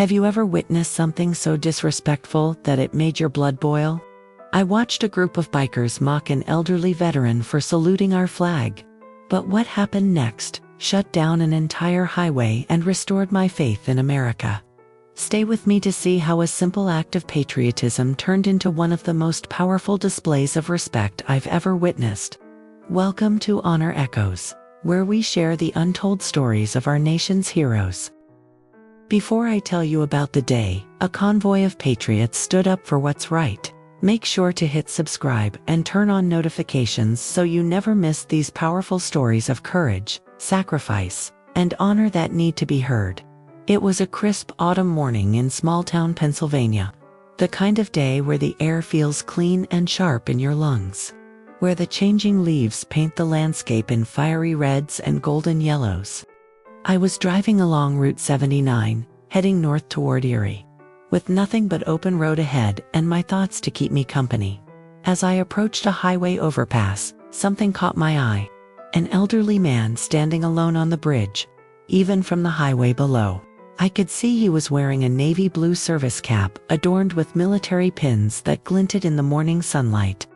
Have you ever witnessed something so disrespectful that it made your blood boil? I watched a group of bikers mock an elderly veteran for saluting our flag. But what happened next shut down an entire highway and restored my faith in America. Stay with me to see how a simple act of patriotism turned into one of the most powerful displays of respect I've ever witnessed. Welcome to Honor Echoes, where we share the untold stories of our nation's heroes. Before I tell you about the day a convoy of patriots stood up for what's right, make sure to hit subscribe and turn on notifications so you never miss these powerful stories of courage, sacrifice, and honor that need to be heard. It was a crisp autumn morning in small-town Pennsylvania. The kind of day where the air feels clean and sharp in your lungs. Where the changing leaves paint the landscape in fiery reds and golden yellows. I was driving along Route 79, heading north toward Erie, with nothing but open road ahead and my thoughts to keep me company. As I approached a highway overpass, something caught my eye. An elderly man standing alone on the bridge. Even from the highway below, I could see he was wearing a navy blue service cap adorned with military pins that glinted in the morning sunlight.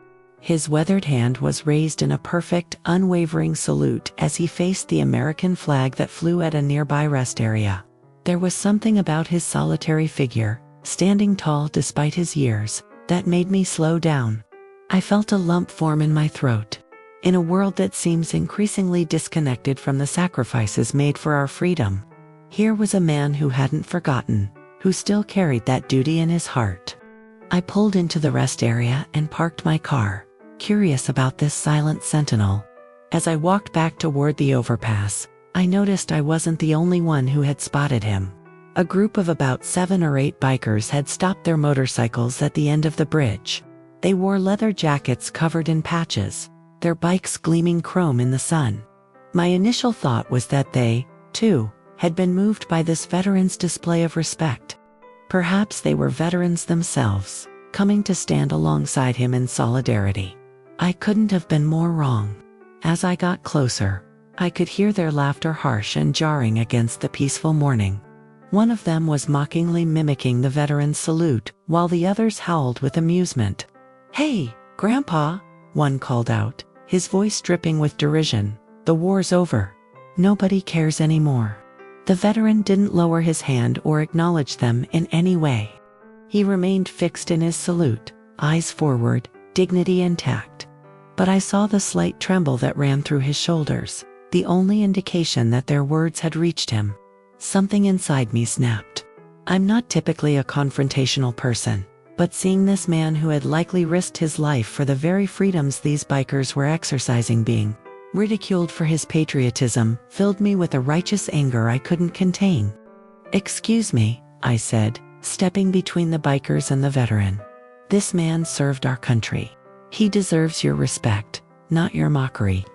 His weathered hand was raised in a perfect, unwavering salute as he faced the American flag that flew at a nearby rest area. There was something about his solitary figure, standing tall despite his years, that made me slow down. I felt a lump form in my throat. In a world that seems increasingly disconnected from the sacrifices made for our freedom, here was a man who hadn't forgotten, who still carried that duty in his heart. I pulled into the rest area and parked my car, curious about this silent sentinel. As I walked back toward the overpass, I noticed I wasn't the only one who had spotted him. A group of about 7 or 8 bikers had stopped their motorcycles at the end of the bridge. They wore leather jackets covered in patches, their bikes gleaming chrome in the sun. My initial thought was that they, too, had been moved by this veteran's display of respect. Perhaps they were veterans themselves, coming to stand alongside him in solidarity. I couldn't have been more wrong. As I got closer, I could hear their laughter harsh and jarring against the peaceful morning. One of them was mockingly mimicking the veteran's salute, while the others howled with amusement. "Hey, Grandpa," one called out, his voice dripping with derision. "The war's over. Nobody cares anymore." The veteran didn't lower his hand or acknowledge them in any way. He remained fixed in his salute, eyes forward, dignity intact. But I saw the slight tremble that ran through his shoulders, the only indication that their words had reached him. Something inside me snapped. I'm not typically a confrontational person, but seeing this man who had likely risked his life for the very freedoms these bikers were exercising being ridiculed for his patriotism filled me with a righteous anger I couldn't contain. "Excuse me," I said, stepping between the bikers and the veteran. "This man served our country. He deserves your respect, not your mockery."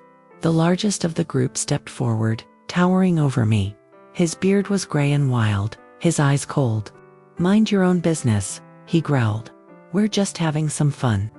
The largest of the group stepped forward, towering over me. His beard was gray and wild, his eyes cold. "Mind your own business," he growled. "We're just having some fun."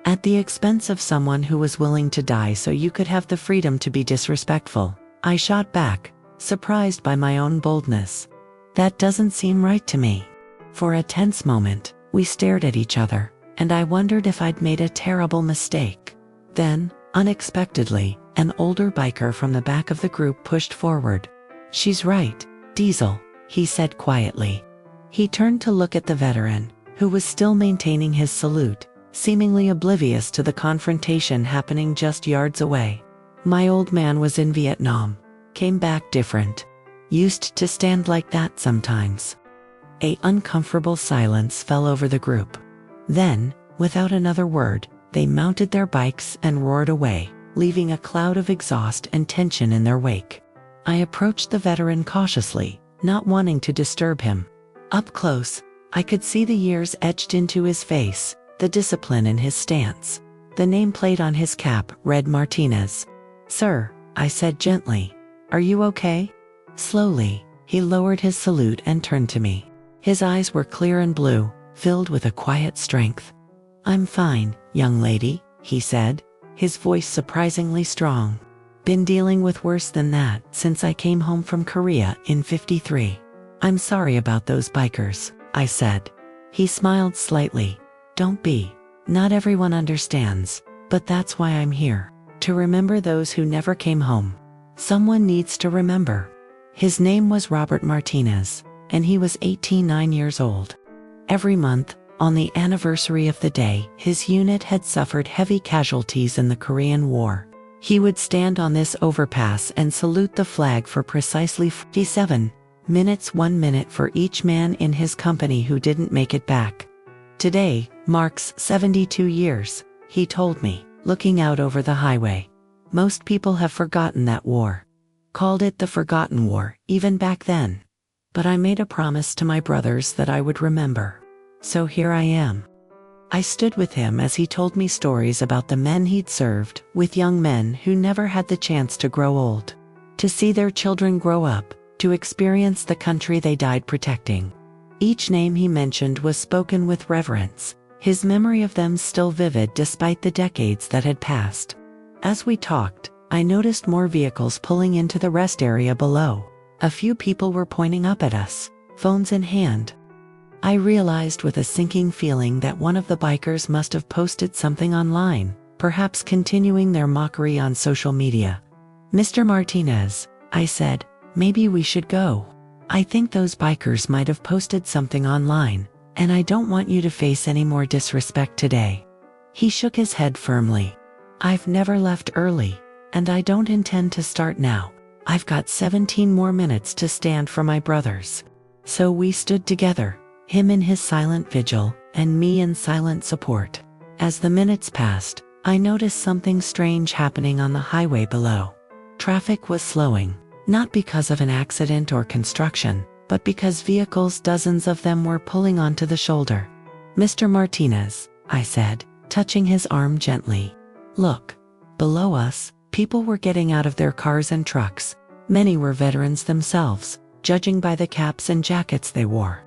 At the expense of someone who was willing to die so you could have the freedom to be disrespectful, I shot back, surprised by my own boldness. "That doesn't seem right to me." For a tense moment, we stared at each other, and I wondered if I'd made a terrible mistake. Then, unexpectedly, an older biker from the back of the group pushed forward. "She's right, Diesel," he said quietly. He turned to look at the veteran, who was still maintaining his salute, seemingly oblivious to the confrontation happening just yards away. My old man was in Vietnam, came back different. Used to stand like that sometimes. An uncomfortable silence fell over the group. Then, without another word, they mounted their bikes and roared away, leaving a cloud of exhaust and tension in their wake. I approached the veteran cautiously, not wanting to disturb him. Up close, I could see the years etched into his face, the discipline in his stance. The nameplate on his cap read Martinez. "Sir," I said gently, "are you okay?" Slowly, he lowered his salute and turned to me. His eyes were clear and blue, filled with a quiet strength. "I'm fine, young lady," he said, his voice surprisingly strong. "Been dealing with worse than that since I came home from Korea in '53. "I'm sorry about those bikers," I said. He smiled slightly. "Don't be. Not everyone understands, but that's why I'm here. To remember those who never came home. Someone needs to remember." His name was Robert Martinez, and he was 89 years old. Every month, on the anniversary of the day his unit had suffered heavy casualties in the Korean War, he would stand on this overpass and salute the flag for precisely 47 minutes, 1 minute for each man in his company who didn't make it back. "Today marks 72 years, he told me, looking out over the highway. "Most people have forgotten that war. Called it the Forgotten War, even back then. But I made a promise to my brothers that I would remember. So here I am." I stood with him as he told me stories about the men he'd served, with young men who never had the chance to grow old, to see their children grow up, to experience the country they died protecting. Each name he mentioned was spoken with reverence, his memory of them still vivid despite the decades that had passed. As we talked, I noticed more vehicles pulling into the rest area below. A few people were pointing up at us, phones in hand. I realized with a sinking feeling that one of the bikers must have posted something online, perhaps continuing their mockery on social media. "Mr. Martinez," I said, "maybe we should go. I think those bikers might have posted something online, and I don't want you to face any more disrespect today." He shook his head firmly. "I've never left early, and I don't intend to start now. I've got 17 more minutes to stand for my brothers." So we stood together, him in his silent vigil, and me in silent support. As the minutes passed, I noticed something strange happening on the highway below. Traffic was slowing, not because of an accident or construction, but because vehicles, dozens of them, were pulling onto the shoulder. "Mr. Martinez," I said, touching his arm gently. "Look. Below us, people were getting out of their cars and trucks. Many were veterans themselves, judging by the caps and jackets they wore.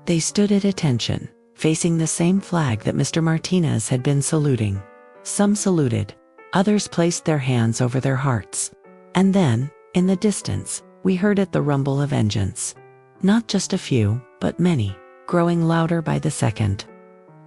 They stood at attention, facing the same flag that Mr. Martinez had been saluting. Some saluted, others placed their hands over their hearts. And then, in the distance, we heard the rumble of engines. Not just a few, but many, growing louder by the second.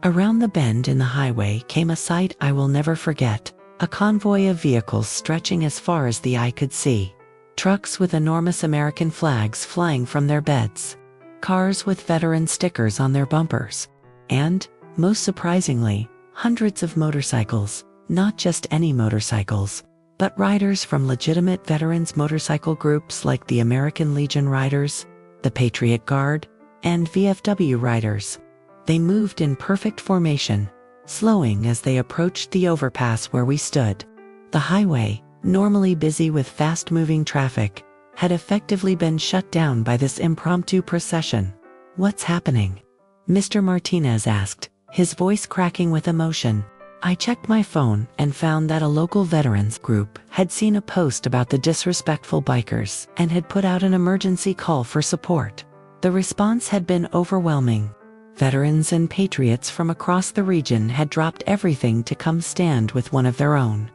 Around the bend in the highway came a sight I will never forget, a convoy of vehicles stretching as far as the eye could see. Trucks with enormous American flags flying from their beds. Cars with veteran stickers on their bumpers. And, most surprisingly, hundreds of motorcycles, not just any motorcycles, but riders from legitimate veterans motorcycle groups like the American Legion Riders, the Patriot Guard, and VFW Riders. They moved in perfect formation, slowing as they approached the overpass where we stood. The highway, normally busy with fast-moving traffic, had effectively been shut down by this impromptu procession. "What's happening?" Mr. Martinez asked, his voice cracking with emotion. I checked my phone and found that a local veterans group had seen a post about the disrespectful bikers and had put out an emergency call for support. The response had been overwhelming. Veterans and patriots from across the region had dropped everything to come stand with one of their own.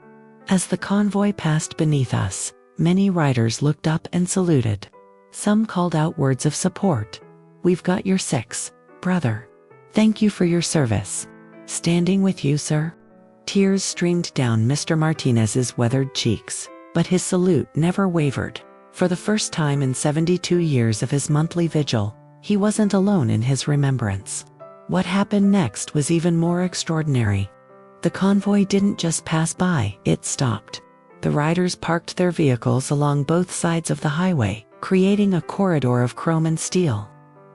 As the convoy passed beneath us, many riders looked up and saluted. Some called out words of support. "We've got your six, brother. Thank you for your service. Standing with you, sir." Tears streamed down Mr. Martinez's weathered cheeks, but his salute never wavered. For the first time in 72 years of his monthly vigil, he wasn't alone in his remembrance. What happened next was even more extraordinary. The convoy didn't just pass by, it stopped. The riders parked their vehicles along both sides of the highway, creating a corridor of chrome and steel.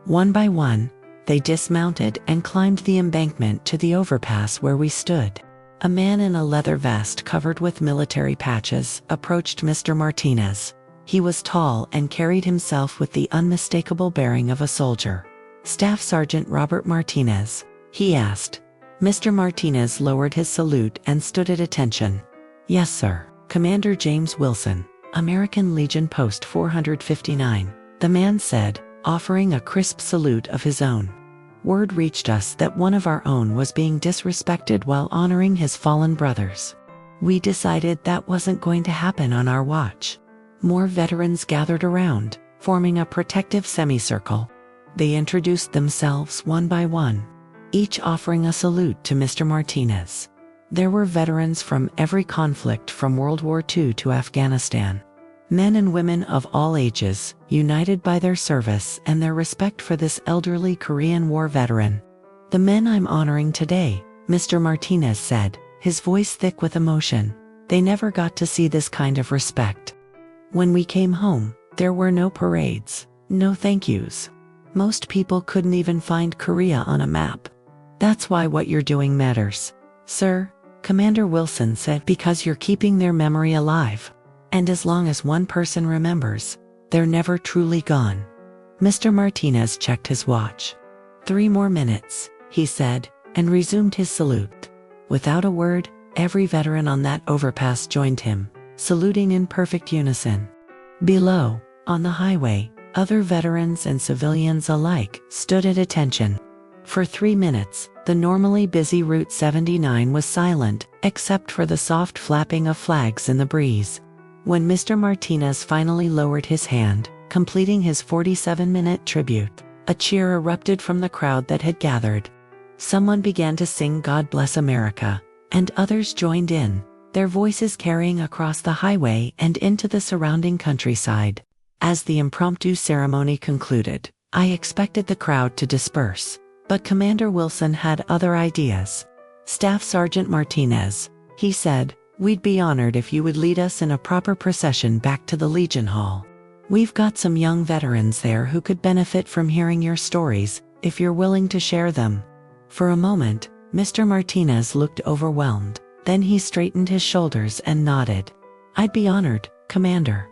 One by one, they dismounted and climbed the embankment to the overpass where we stood. A man in a leather vest covered with military patches approached Mr. Martinez. He was tall and carried himself with the unmistakable bearing of a soldier. "Staff Sergeant Robert Martinez?" he asked. Mr. Martinez lowered his salute and stood at attention. "Yes, sir. Commander James Wilson, American Legion Post 459, the man said, offering a crisp salute of his own. Word reached us that one of our own was being disrespected while honoring his fallen brothers. We decided that wasn't going to happen on our watch. More veterans gathered around, forming a protective semicircle. They introduced themselves one by one, each offering a salute to Mr. Martinez. There were veterans from every conflict from World War II to Afghanistan. Men and women of all ages, united by their service and their respect for this elderly Korean War veteran. "The men I'm honoring today," Mr. Martinez said, his voice thick with emotion. "They never got to see this kind of respect. When we came home, there were no parades, no thank yous. Most people couldn't even find Korea on a map. That's why what you're doing matters, sir," Commander Wilson said, "because you're keeping their memory alive. And as long as one person remembers, they're never truly gone." Mr. Martinez checked his watch. 3 more minutes, he said, and resumed his salute. Without a word, every veteran on that overpass joined him, saluting in perfect unison. Below, on the highway, other veterans and civilians alike stood at attention. For 3 minutes, the normally busy Route 79 was silent, except for the soft flapping of flags in the breeze. When Mr. Martinez finally lowered his hand, completing his 47-minute tribute, a cheer erupted from the crowd that had gathered. Someone began to sing "God Bless America," and others joined in, their voices carrying across the highway and into the surrounding countryside. As the impromptu ceremony concluded, I expected the crowd to disperse, but Commander Wilson had other ideas. "Staff Sergeant Martinez," he said, "we'd be honored if you would lead us in a proper procession back to the Legion Hall. We've got some young veterans there who could benefit from hearing your stories, if you're willing to share them." For a moment, Mr. Martinez looked overwhelmed, then he straightened his shoulders and nodded. "I'd be honored, Commander."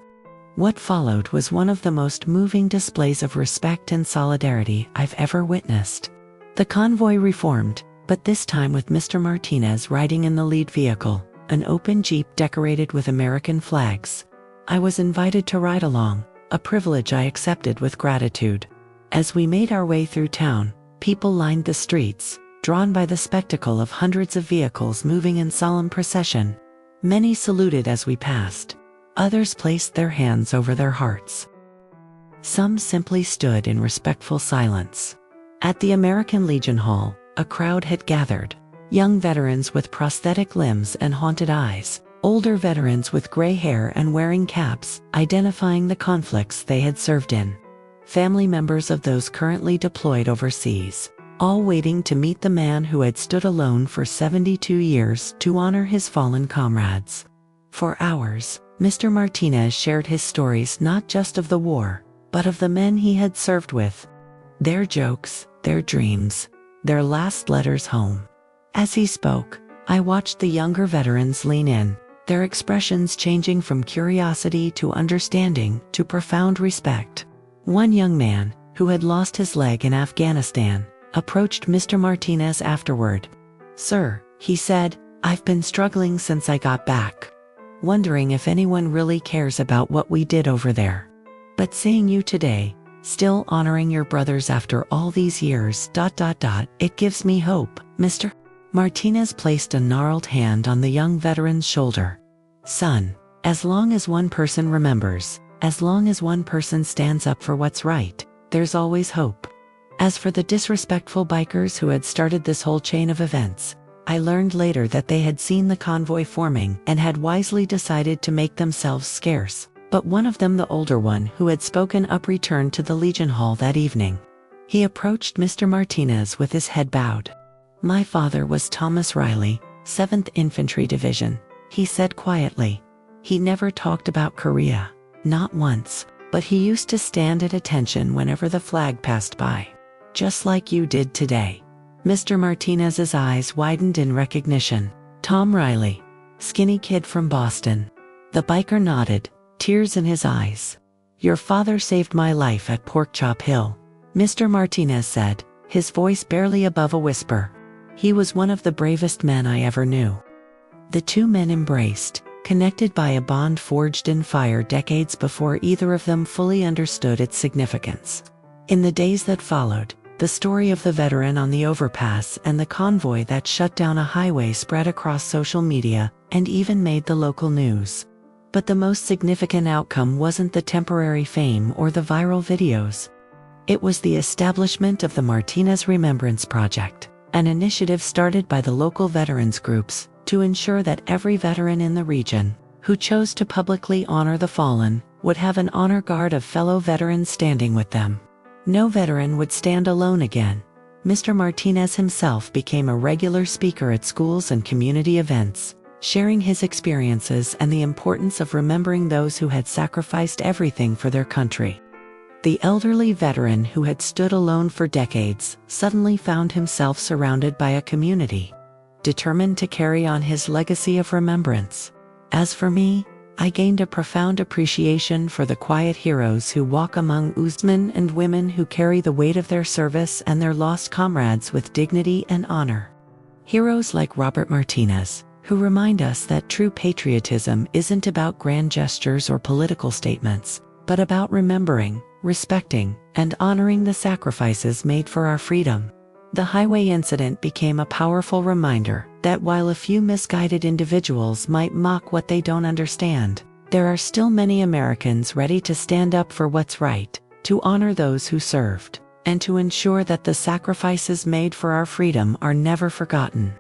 What followed was one of the most moving displays of respect and solidarity I've ever witnessed. The convoy reformed, but this time with Mr. Martinez riding in the lead vehicle, an open Jeep decorated with American flags. I was invited to ride along, a privilege I accepted with gratitude. As we made our way through town, people lined the streets, drawn by the spectacle of hundreds of vehicles moving in solemn procession. Many saluted as we passed. Others placed their hands over their hearts. Some simply stood in respectful silence. At the American Legion Hall, a crowd had gathered. Young veterans with prosthetic limbs and haunted eyes, older veterans with gray hair and wearing caps, identifying the conflicts they had served in. Family members of those currently deployed overseas, all waiting to meet the man who had stood alone for 72 years to honor his fallen comrades. For hours, Mr. Martinez shared his stories not just of the war, but of the men he had served with. Their jokes, their dreams, their last letters home. As he spoke, I watched the younger veterans lean in, their expressions changing from curiosity to understanding to profound respect. One young man, who had lost his leg in Afghanistan, approached Mr. Martinez afterward. "Sir," he said, "I've been struggling since I got back. Wondering if anyone really cares about what we did over there. But seeing you today, still honoring your brothers after all these years, it gives me hope, Mr." Martinez placed a gnarled hand on the young veteran's shoulder. "Son, as long as one person remembers, as long as one person stands up for what's right, there's always hope." As for the disrespectful bikers who had started this whole chain of events, I learned later that they had seen the convoy forming and had wisely decided to make themselves scarce. But one of them, the older one who had spoken up, returned to the Legion Hall that evening. He approached Mr. Martinez with his head bowed. "My father was Thomas Riley, 7th Infantry Division," he said quietly. "He never talked about Korea, not once, but he used to stand at attention whenever the flag passed by. Just like you did today." Mr. Martinez's eyes widened in recognition. "Tom Riley, skinny kid from Boston." The biker nodded, tears in his eyes. "Your father saved my life at Porkchop Hill," Mr. Martinez said, his voice barely above a whisper. "He was one of the bravest men I ever knew." The two men embraced, connected by a bond forged in fire decades before either of them fully understood its significance. In the days that followed, the story of the veteran on the overpass and the convoy that shut down a highway spread across social media and even made the local news. But the most significant outcome wasn't the temporary fame or the viral videos. It was the establishment of the Martinez Remembrance Project, an initiative started by the local veterans groups to ensure that every veteran in the region who chose to publicly honor the fallen would have an honor guard of fellow veterans standing with them. No veteran would stand alone again. Mr. Martinez himself became a regular speaker at schools and community events, sharing his experiences and the importance of remembering those who had sacrificed everything for their country. The elderly veteran who had stood alone for decades suddenly found himself surrounded by a community, determined to carry on his legacy of remembrance. As for me, I gained a profound appreciation for the quiet heroes who walk among men and women who carry the weight of their service and their lost comrades with dignity and honor. Heroes like Robert Martinez, who remind us that true patriotism isn't about grand gestures or political statements, but about remembering, respecting, and honoring the sacrifices made for our freedom. The highway incident became a powerful reminder that while a few misguided individuals might mock what they don't understand, there are still many Americans ready to stand up for what's right, to honor those who served, and to ensure that the sacrifices made for our freedom are never forgotten.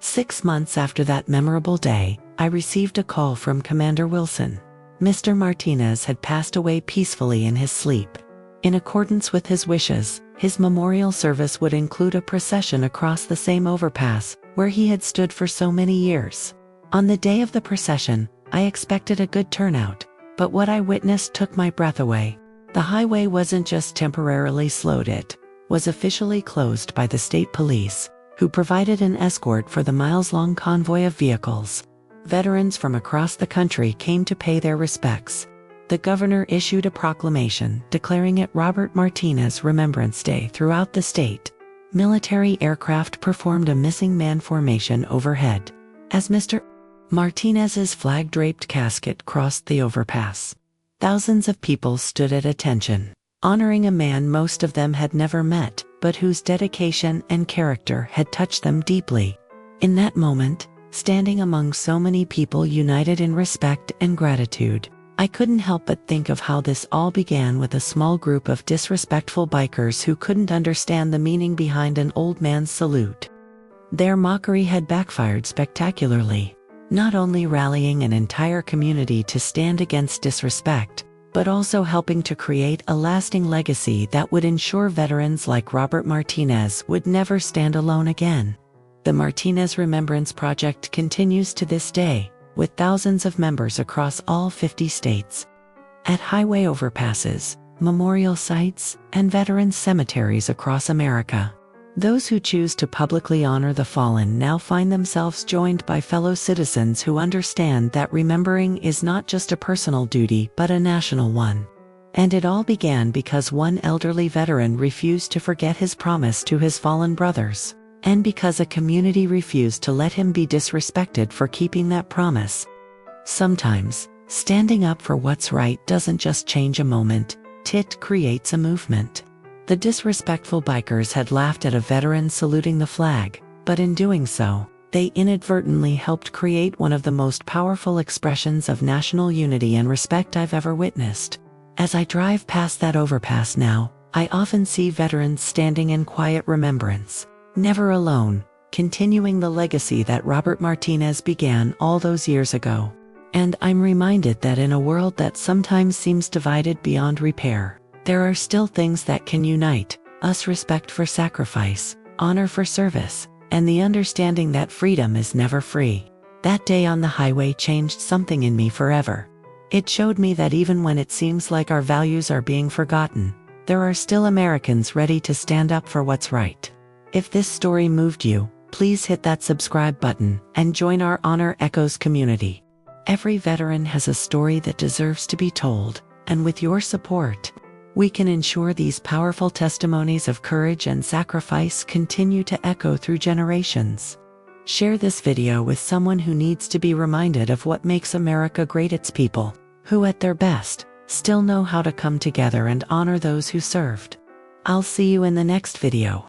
6 months after that memorable day, I received a call from Commander Wilson. Mr. Martinez had passed away peacefully in his sleep. In accordance with his wishes, his memorial service would include a procession across the same overpass where he had stood for so many years. On the day of the procession, I expected a good turnout, but what I witnessed took my breath away. The highway wasn't just temporarily slowed, it was officially closed by the state police, who provided an escort for the miles-long convoy of vehicles. Veterans from across the country came to pay their respects. The governor issued a proclamation declaring it Robert Martinez Remembrance Day throughout the state. Military aircraft performed a missing man formation overhead as Mr. Martinez's flag-draped casket crossed the overpass. Thousands of people stood at attention, honoring a man most of them had never met, but whose dedication and character had touched them deeply. In that moment, standing among so many people united in respect and gratitude, I couldn't help but think of how this all began with a small group of disrespectful bikers who couldn't understand the meaning behind an old man's salute. Their mockery had backfired spectacularly, not only rallying an entire community to stand against disrespect, but also helping to create a lasting legacy that would ensure veterans like Robert Martinez would never stand alone again. The Martinez Remembrance Project continues to this day, with thousands of members across all 50 states. At highway overpasses, memorial sites, and veterans cemeteries across America, those who choose to publicly honor the fallen now find themselves joined by fellow citizens who understand that remembering is not just a personal duty but a national one. And it all began because one elderly veteran refused to forget his promise to his fallen brothers, and because a community refused to let him be disrespected for keeping that promise. Sometimes, standing up for what's right doesn't just change a moment, it creates a movement. The disrespectful bikers had laughed at a veteran saluting the flag, but in doing so, they inadvertently helped create one of the most powerful expressions of national unity and respect I've ever witnessed. As I drive past that overpass now, I often see veterans standing in quiet remembrance, never alone, continuing the legacy that Robert Martinez began all those years ago. And I'm reminded that in a world that sometimes seems divided beyond repair, there are still things that can unite us: respect for sacrifice, honor for service, and the understanding that freedom is never free. That day on the highway changed something in me forever. It showed me that even when it seems like our values are being forgotten, there are still Americans ready to stand up for what's right. If this story moved you, please hit that subscribe button and join our Honor Echoes community. Every veteran has a story that deserves to be told, and with your support, we can ensure these powerful testimonies of courage and sacrifice continue to echo through generations. Share this video with someone who needs to be reminded of what makes America great: its people, who at their best, still know how to come together and honor those who served. I'll see you in the next video.